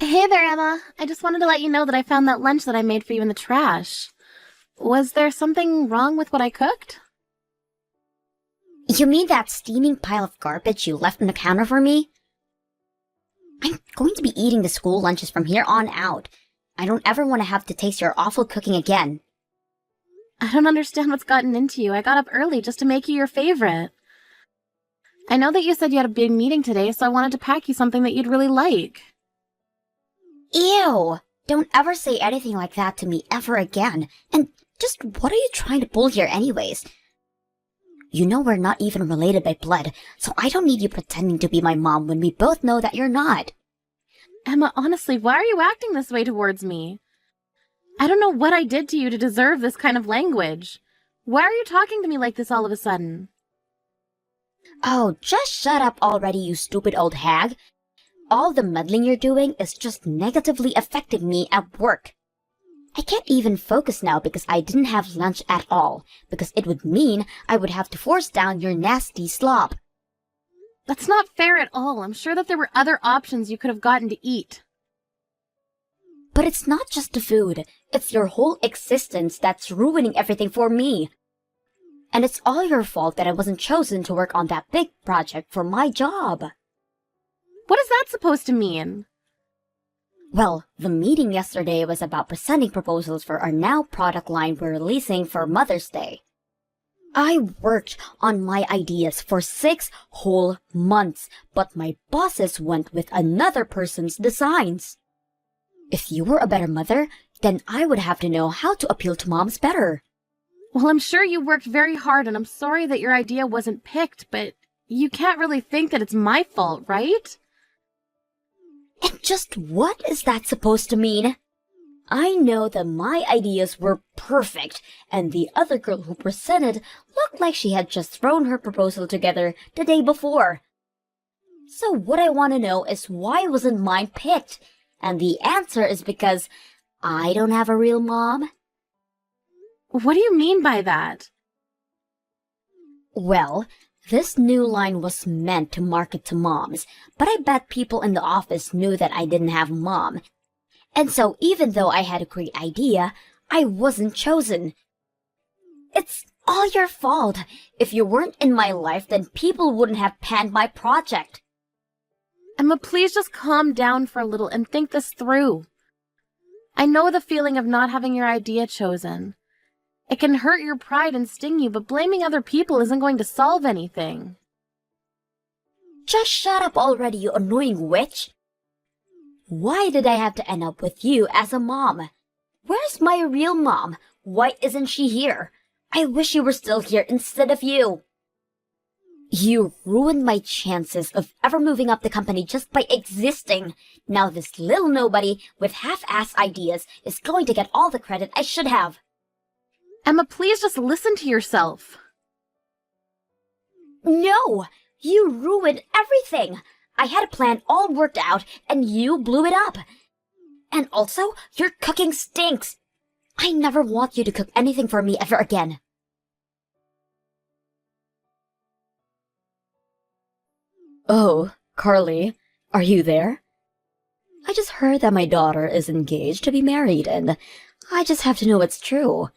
Hey there, Emma. I just wanted to let you know that I found that lunch that I made for you in the trash. Was there something wrong with what I cooked? You mean that steaming pile of garbage you left on the counter for me? I'm going to be eating the school lunches from here on out. I don't ever want to have to taste your awful cooking again. I don't understand what's gotten into you. I got up early just to make you your favorite. I know that you said you had a big meeting today, so I wanted to pack you something that you'd really like. Ew! Don't ever say anything like that to me ever again. And just what are you trying to pull here anyways? You know we're not even related by blood, so I don't need you pretending to be my mom when we both know that you're not. Emma, honestly, why are you acting this way towards me? I don't know what I did to you to deserve this kind of language. Why are you talking to me like this all of a sudden? Oh, just shut up already, you stupid old hag. All the meddling you're doing is just negatively affecting me at work. I can't even focus now because I didn't have lunch at all, because it would mean I would have to force down your nasty slop. That's not fair at all. I'm sure that there were other options you could have gotten to eat. But it's not just the food, it's your whole existence that's ruining everything for me. And it's all your fault that I wasn't chosen to work on that big project for my job. What is that supposed to mean? Well, the meeting yesterday was about presenting proposals for our now product line we're releasing for Mother's Day. I worked on my ideas for 6 whole months, but my bosses went with another person's designs. If you were a better mother, then I would have to know how to appeal to moms better. Well, I'm sure you worked very hard, and I'm sorry that your idea wasn't picked, but you can't really think that it's my fault, right? And just what is that supposed to mean? I know that my ideas were perfect, and the other girl who presented looked like she had just thrown her proposal together the day before. So what I want to know is why wasn't mine picked? And the answer is because I don't have a real mom. What do you mean by that? Well, this new line was meant to market to moms, but I bet people in the office knew that I didn't have a mom. And so even though I had a great idea, I wasn't chosen. It's all your fault. If you weren't in my life, then people wouldn't have panned my project. Emma, please just calm down for a little and think this through. I know the feeling of not having your idea chosen. It can hurt your pride and sting you, but blaming other people isn't going to solve anything. Just shut up already, you annoying witch. Why did I have to end up with you as a mom? Where's my real mom? Why isn't she here? I wish you were still here instead of you. You ruined my chances of ever moving up the company just by existing. Now this little nobody with half-ass ideas is going to get all the credit I should have. Emma, please just listen to yourself. No! You ruined everything! I had a plan all worked out, and you blew it up. And also, your cooking stinks. I never want you to cook anything for me ever again. Oh, Carly, are you there? I just heard that my daughter is engaged to be married, and I just have to know it's true.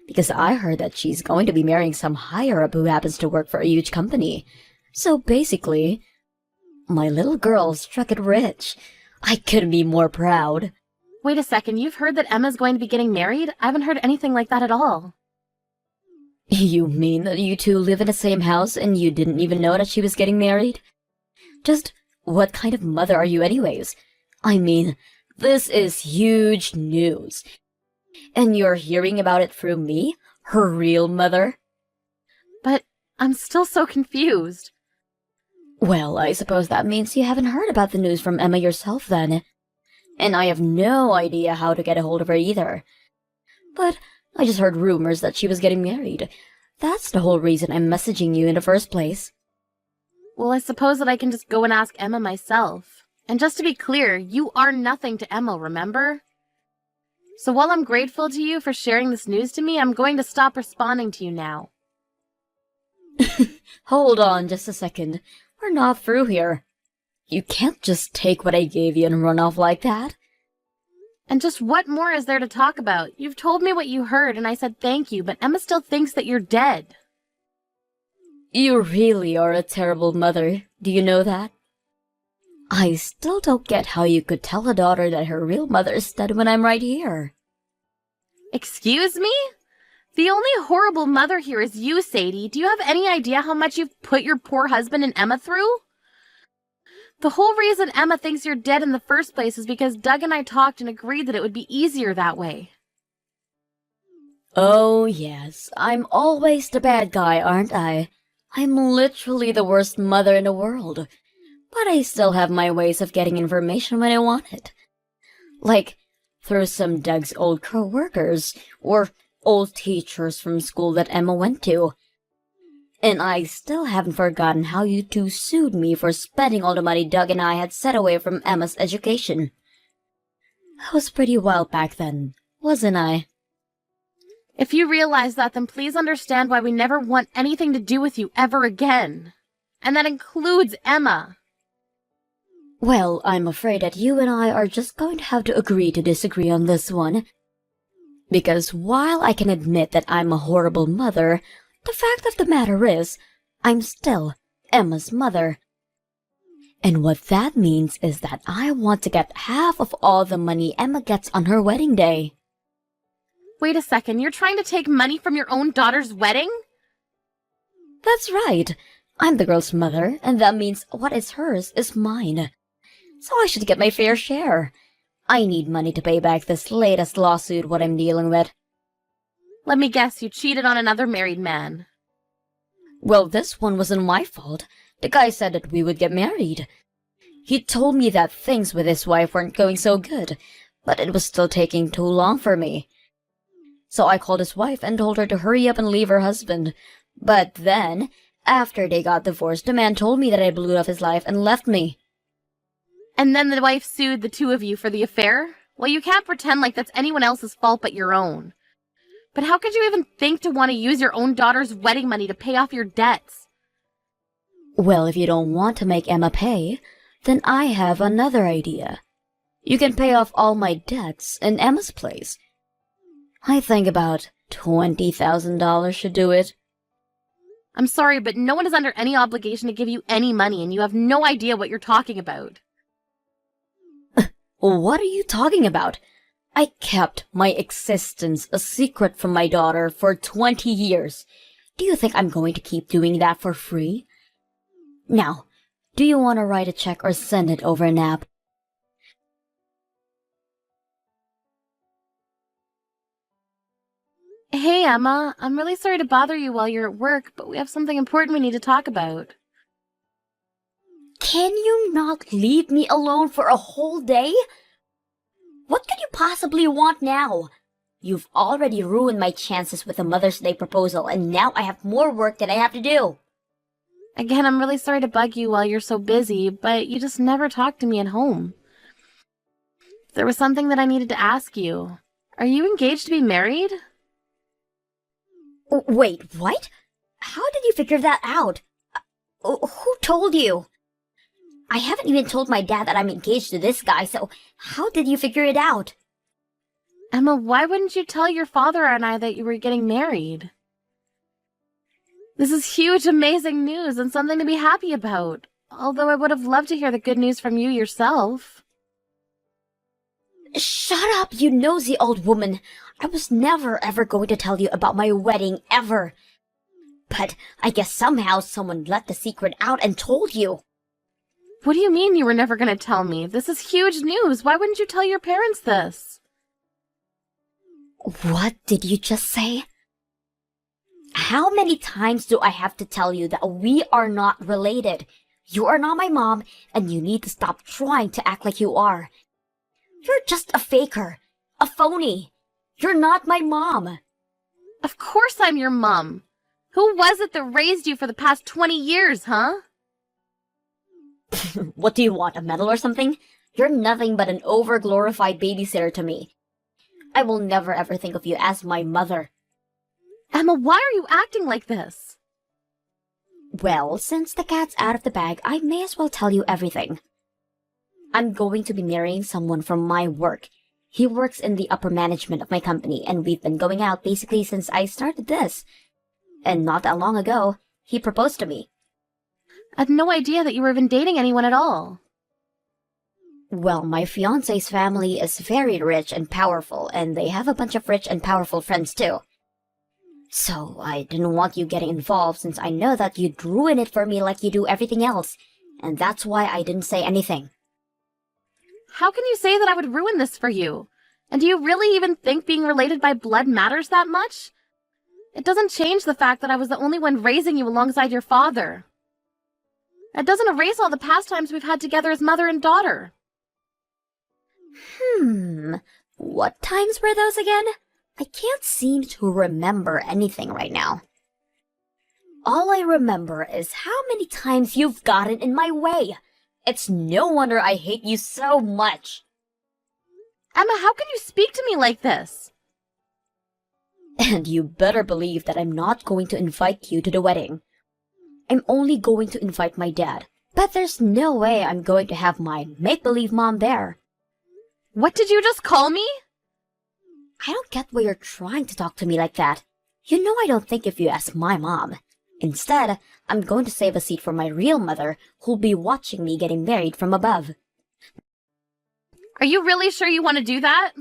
Because I heard that she's going to be marrying some higher-up who happens to work for a huge company. So basically, my little girl struck it rich. I couldn't be more proud. Wait a second, you've heard that Emma's going to be getting married? I haven't heard anything like that at all. You mean that you two live in the same house and you didn't even know that she was getting married? Just what kind of mother are you anyways? I mean, this is huge news. And you're hearing about it through me, her real mother? But I'm still so confused. Well, I suppose that means you haven't heard about the news from Emma yourself then. And I have no idea how to get a hold of her either. But I just heard rumors that she was getting married. That's the whole reason I'm messaging you in the first place. Well, I suppose that I can just go and ask Emma myself. And just to be clear, you are nothing to Emma, remember? So while I'm grateful to you for sharing this news to me, I'm going to stop responding to you now. Hold on just a second. We're not through here. You can't just take what I gave you and run off like that. And just what more is there to talk about? You've told me what you heard, and I said thank you, but Emma still thinks that you're dead. You really are a terrible mother. Do you know that? I still don't get how you could tell a daughter that her real mother is dead when I'm right here. Excuse me? The only horrible mother here is you, Sadie. Do you have any idea how much you've put your poor husband and Emma through? The whole reason Emma thinks you're dead in the first place is because Doug and I talked and agreed that it would be easier that way. Oh, yes. I'm always the bad guy, aren't I? I'm literally the worst mother in the world. But I still have my ways of getting information when I want it. Like, through some Doug's old co-workers, or old teachers from school that Emma went to. And I still haven't forgotten how you two sued me for spending all the money Doug and I had set away from Emma's education. I was pretty wild back then, wasn't I? If you realize that, then please understand why we never want anything to do with you ever again. And that includes Emma. Well, I'm afraid that you and I are just going to have to agree to disagree on this one. Because while I can admit that I'm a horrible mother, the fact of the matter is, I'm still Emma's mother. And what that means is that I want to get half of all the money Emma gets on her wedding day. Wait a second, you're trying to take money from your own daughter's wedding? That's right. I'm the girl's mother, and that means what is hers is mine. So I should get my fair share. I need money to pay back this latest lawsuit what I'm dealing with. Let me guess, you cheated on another married man. Well, this one wasn't my fault. The guy said that we would get married. He told me that things with his wife weren't going so good, but it was still taking too long for me. So I called his wife and told her to hurry up and leave her husband. But then, after they got divorced, the man told me that I blew up his life and left me. And then the wife sued the two of you for the affair? Well, you can't pretend like that's anyone else's fault but your own. But how could you even think to want to use your own daughter's wedding money to pay off your debts? Well, if you don't want to make Emma pay, then I have another idea. You can pay off all my debts in Emma's place. I think about $20,000 should do it. I'm sorry, but no one is under any obligation to give you any money, and you have no idea what you're talking about. What are you talking about? I kept my existence a secret from my daughter for 20 years. Do you think I'm going to keep doing that for free? Now, do you want to write a check or send it over an app? Hey, Emma, I'm really sorry to bother you while you're at work, but we have something important we need to talk about. Can you not leave me alone for a whole day? What could you possibly want now? You've already ruined my chances with the Mother's Day proposal, and now I have more work that I have to do. Again, I'm really sorry to bug you while you're so busy, but you just never talk to me at home. There was something that I needed to ask you. Are you engaged to be married? Wait, what? How did you figure that out? Who told you? I haven't even told my dad that I'm engaged to this guy, so how did you figure it out? Emma, why wouldn't you tell your father and I that you were getting married? This is huge, amazing news and something to be happy about. Although I would have loved to hear the good news from you yourself. Shut up, you nosy old woman. I was never ever going to tell you about my wedding, ever. But I guess somehow someone let the secret out and told you. What do you mean you were never going to tell me? This is huge news. Why wouldn't you tell your parents this? What did you just say? How many times do I have to tell you that we are not related? You are not my mom, and you need to stop trying to act like you are. You're just a faker, a phony. You're not my mom. Of course I'm your mom. Who was it that raised you for the past 20 years, huh? What do you want, a medal or something? You're nothing but an over-glorified babysitter to me. I will never ever think of you as my mother. Emma, why are you acting like this? Well, since the cat's out of the bag, I may as well tell you everything. I'm going to be marrying someone from my work. He works in the upper management of my company, and we've been going out basically since I started this. And not that long ago, he proposed to me. I had no idea that you were even dating anyone at all. Well, my fiancé's family is very rich and powerful, and they have a bunch of rich and powerful friends too. So I didn't want you getting involved since I know that you'd ruin it for me like you do everything else, and that's why I didn't say anything. How can you say that I would ruin this for you? And do you really even think being related by blood matters that much? It doesn't change the fact that I was the only one raising you alongside your father. It doesn't erase all the past times we've had together as mother and daughter. What times were those again? I can't seem to remember anything right now. All I remember is how many times you've gotten in my way. It's no wonder I hate you so much. Emma, how can you speak to me like this? And you better believe that I'm not going to invite you to the wedding. I'm only going to invite my dad. But there's no way I'm going to have my make-believe mom there. What did you just call me? I don't get why you're trying to talk to me like that. You know I don't think of you as my mom. Instead, I'm going to save a seat for my real mother, who'll be watching me getting married from above. Are you really sure you want to do that?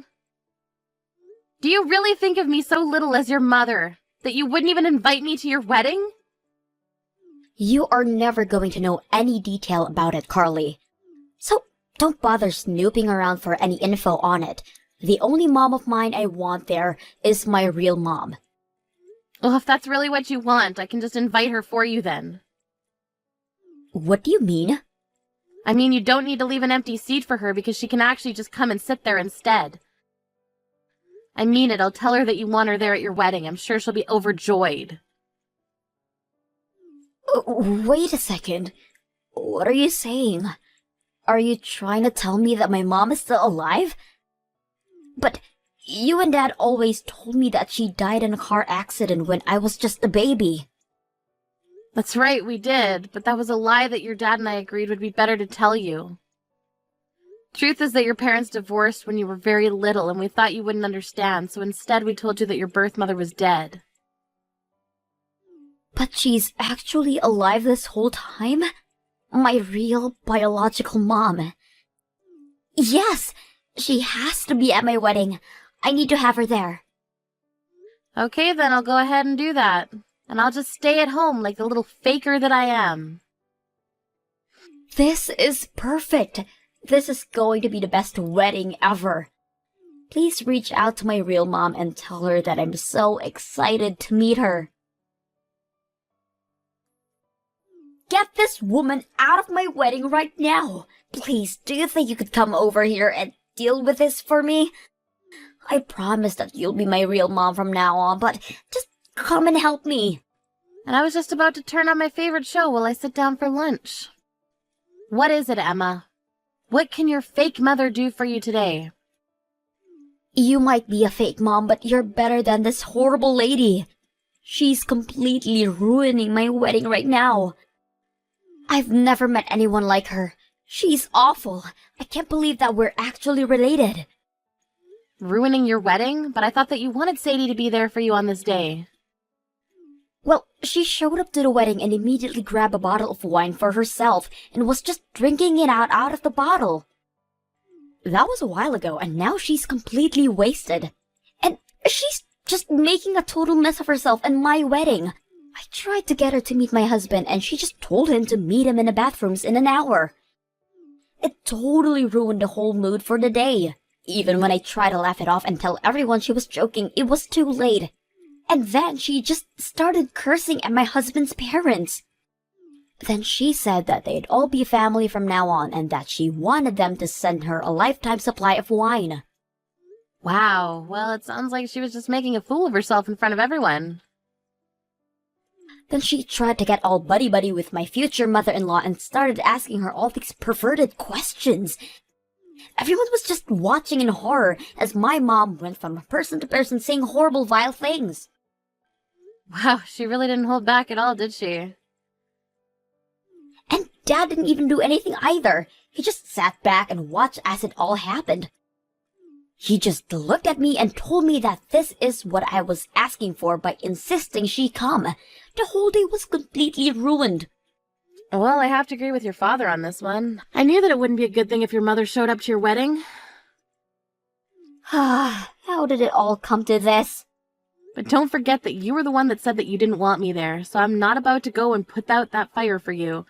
Do you really think of me so little as your mother that you wouldn't even invite me to your wedding? You are never going to know any detail about it, Carly. So don't bother snooping around for any info on it. The only mom of mine I want there is my real mom. Well, if that's really what you want, I can just invite her for you then. What do you mean? I mean, you don't need to leave an empty seat for her because she can actually just come and sit there instead. I mean it, I'll tell her that you want her there at your wedding. I'm sure she'll be overjoyed. Wait a second. What are you saying? Are you trying to tell me that my mom is still alive? But you and Dad always told me that she died in a car accident when I was just a baby. That's right, we did, but that was a lie that your dad and I agreed would be better to tell you. Truth is that your parents divorced when you were very little, and we thought you wouldn't understand, so instead we told you that your birth mother was dead. But she's actually alive this whole time? My real biological mom. Yes! She has to be at my wedding. I need to have her there. Okay, then I'll go ahead and do that. And I'll just stay at home like the little faker that I am. This is perfect. This is going to be the best wedding ever. Please reach out to my real mom and tell her that I'm so excited to meet her. Get this woman out of my wedding right now. Please, do you think you could come over here and deal with this for me? I promise that you'll be my real mom from now on, but just come and help me. And I was just about to turn on my favorite show while I sit down for lunch. What is it, Emma? What can your fake mother do for you today? You might be a fake mom, but you're better than this horrible lady. She's completely ruining my wedding right now. I've never met anyone like her. She's awful. I can't believe that we're actually related. Ruining your wedding? But I thought that you wanted Sadie to be there for you on this day. Well, she showed up to the wedding and immediately grabbed a bottle of wine for herself and was just drinking it out of the bottle. That was a while ago, and now she's completely wasted. And she's just making a total mess of herself and my wedding. I tried to get her to meet my husband, and she just told him to meet him in the bathrooms in an hour. It totally ruined the whole mood for the day. Even when I tried to laugh it off and tell everyone she was joking, it was too late. And then she just started cursing at my husband's parents. Then she said that they'd all be family from now on and that she wanted them to send her a lifetime supply of wine. Wow, well, it sounds like she was just making a fool of herself in front of everyone. Then she tried to get all buddy-buddy with my future mother-in-law and started asking her all these perverted questions. Everyone was just watching in horror as my mom went from person to person saying horrible, vile things. Wow, she really didn't hold back at all, did she? And Dad didn't even do anything either. He just sat back and watched as it all happened. He just looked at me and told me that this is what I was asking for by insisting she come. The whole day was completely ruined. Well, I have to agree with your father on this one. I knew that it wouldn't be a good thing if your mother showed up to your wedding. How did it all come to this? But don't forget that you were the one that said that you didn't want me there, so I'm not about to go and put out that fire for you.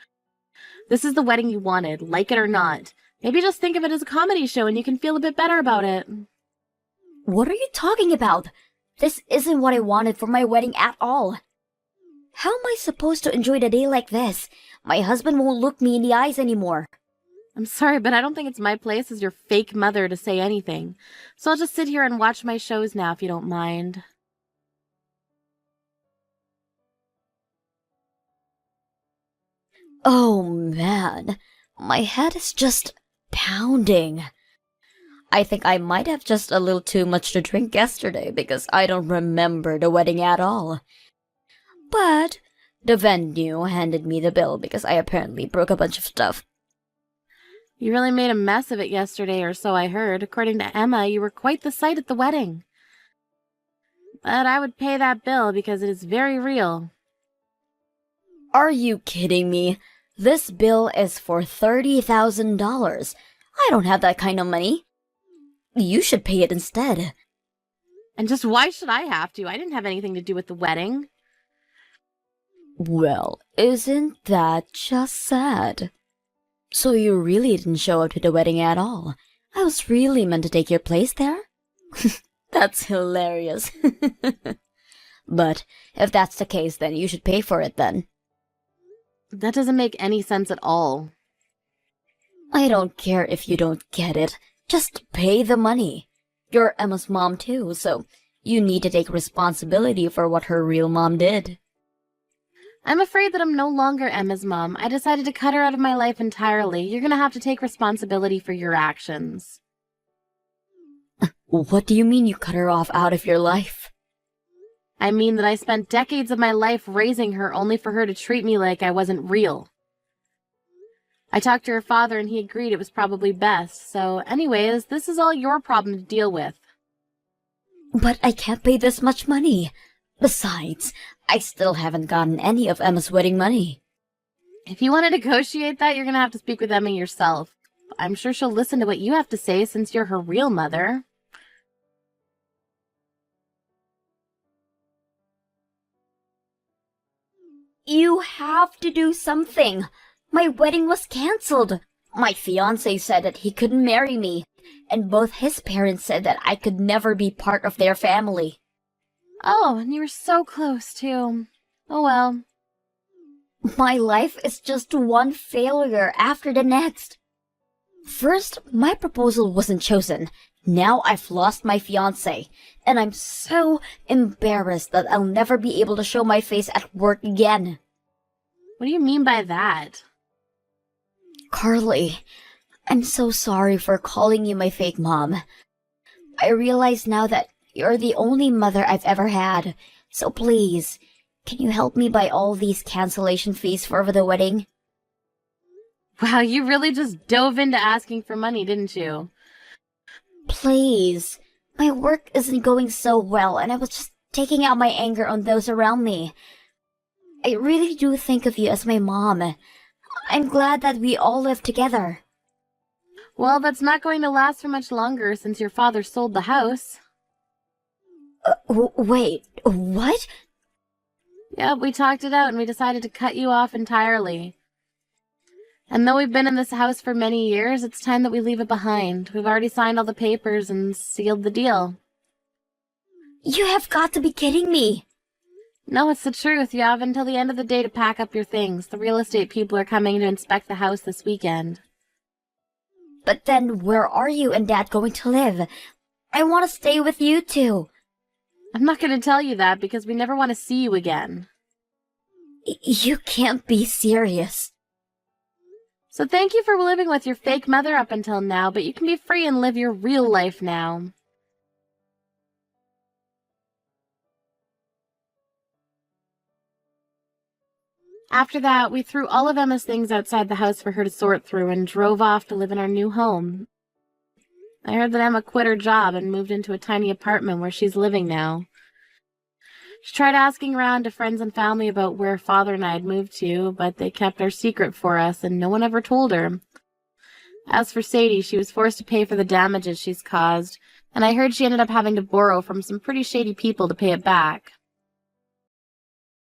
This is the wedding you wanted, like it or not. Maybe just think of it as a comedy show and you can feel a bit better about it. What are you talking about? This isn't what I wanted for my wedding at all. How am I supposed to enjoy the day like this? My husband won't look me in the eyes anymore. I'm sorry, but I don't think it's my place as your fake mother to say anything. So I'll just sit here and watch my shows now if you don't mind. Oh man, my head is just pounding. I think I might have just a little too much to drink yesterday because I don't remember the wedding at all. But the venue handed me the bill because I apparently broke a bunch of stuff. You really made a mess of it yesterday, or so I heard. According to Emma, you were quite the sight at the wedding. But I would pay that bill because it is very real. Are you kidding me? This bill is for $30,000. I don't have that kind of money. You should pay it instead. And just why should I have to? I didn't have anything to do with the wedding. Well, isn't that just sad? So you really didn't show up to the wedding at all. I was really meant to take your place there? That's hilarious. But if that's the case, then you should pay for it then. That doesn't make any sense at all. I don't care if you don't get it. Just pay the money. You're Emma's mom too, so you need to take responsibility for what her real mom did. I'm afraid that I'm no longer Emma's mom. I decided to cut her out of my life entirely. You're gonna have to take responsibility for your actions. What do you mean you cut her off out of your life? I mean that I spent decades of my life raising her only for her to treat me like I wasn't real. I talked to her father and he agreed it was probably best. So anyways, this is all your problem to deal with. But I can't pay this much money. Besides, I still haven't gotten any of Emma's wedding money. If you want to negotiate that, you're going to have to speak with Emma yourself. I'm sure she'll listen to what you have to say since you're her real mother. You have to do something. My wedding was cancelled. My fiancé said that he couldn't marry me, and both his parents said that I could never be part of their family. Oh, and you were so close, too. Oh well. My life is just one failure after the next. First, my proposal wasn't chosen. Now I've lost my fiancé, and I'm so embarrassed that I'll never be able to show my face at work again. What do you mean by that? Carly, I'm so sorry for calling you my fake mom. I realize now that you're the only mother I've ever had, so please, can you help me buy all these cancellation fees for the wedding? Wow, you really just dove into asking for money, didn't you? Please. My work isn't going so well, and I was just taking out my anger on those around me. I really do think of you as my mom. I'm glad that we all live together. Well, that's not going to last for much longer since your father sold the house. Wait, what? Yep, we talked it out and we decided to cut you off entirely. And though we've been in this house for many years, it's time that we leave it behind. We've already signed all the papers and sealed the deal. You have got to be kidding me. No, it's the truth. You have until the end of the day to pack up your things. The real estate people are coming to inspect the house this weekend. But then where are you and Dad going to live? I want to stay with you two. I'm not going to tell you that because we never want to see you again. You can't be serious. So thank you for living with your fake mother up until now, but you can be free and live your real life now. After that, we threw all of Emma's things outside the house for her to sort through and drove off to live in our new home. I heard that Emma quit her job and moved into a tiny apartment where she's living now. She tried asking around to friends and family about where Father and I had moved to, but they kept our secret for us and no one ever told her. As for Sadie, she was forced to pay for the damages she's caused, and I heard she ended up having to borrow from some pretty shady people to pay it back.